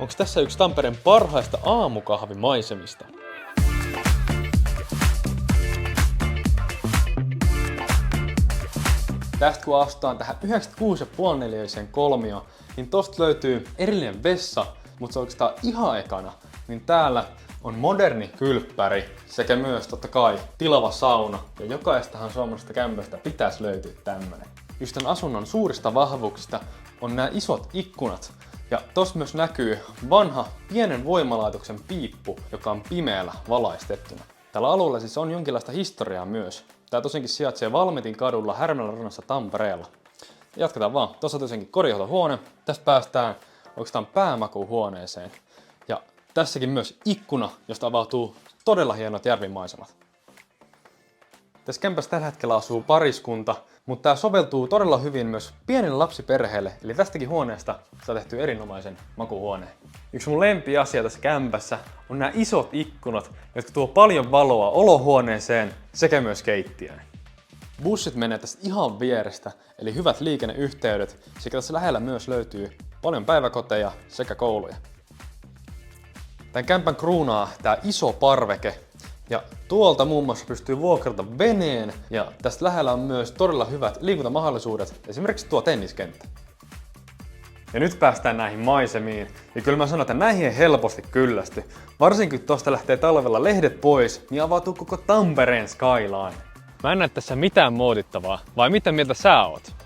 Onko tässä yksi Tampereen parhaista aamukahvimaisemista? Tästä kun astutaan tähän 96,5 neliöiseen kolmioon, niin tosta löytyy erillinen vessa, mutta se oikeastaan ihan ekana, niin täällä on moderni kylppäri sekä myös totta kai tilava sauna. Ja jokaisestahan suomalaisesta kämpöstä pitäisi löytyä tämmönen. Just tämän asunnon suurista vahvuuksista on nämä isot ikkunat. Ja tossa myös näkyy vanha pienen voimalaitoksen piippu, joka on pimeällä valaistettuna. Tällä alueella siis on jonkinlaista historiaa myös. Tää tosiaankin sijaitsee Valmetin kadulla Härmälän rannassa Tampereella. Jatketaan vaan. Tossa on tosiaankin kodinhoitohuone. Tästä päästään oikeastaan päämakuuhuoneeseen. Ja tässäkin myös ikkuna, josta avautuu todella hienot järvimaisemat. Tässä kämpässä tällä hetkellä asuu pariskunta, mutta tää soveltuu todella hyvin myös pienelle lapsiperheelle, eli tästäkin huoneesta saa tehty erinomaisen makuuhuoneen. Yksi mun lempiasia tässä kämpässä on nämä isot ikkunat, jotka tuo paljon valoa olohuoneeseen sekä myös keittiöön. Bussit menee tästä ihan vierestä, eli hyvät liikenneyhteydet, sekä tässä lähellä myös löytyy paljon päiväkoteja sekä kouluja. Tän kämpän kruunaa tää iso parveke, ja tuolta muun muassa pystyy vuokrata veneen, ja tästä lähellä on myös todella hyvät liikuntamahdollisuudet, esimerkiksi tuo tenniskenttä. Ja nyt päästään näihin maisemiin, ja kyllä mä sanon, että näihin ei helposti kyllästy. Varsinkin kun tosta lähtee talvella lehdet pois, niin avautuu koko Tampereen skyline. Mä en näe tässä mitään moodittavaa, vai mitä mieltä sä oot?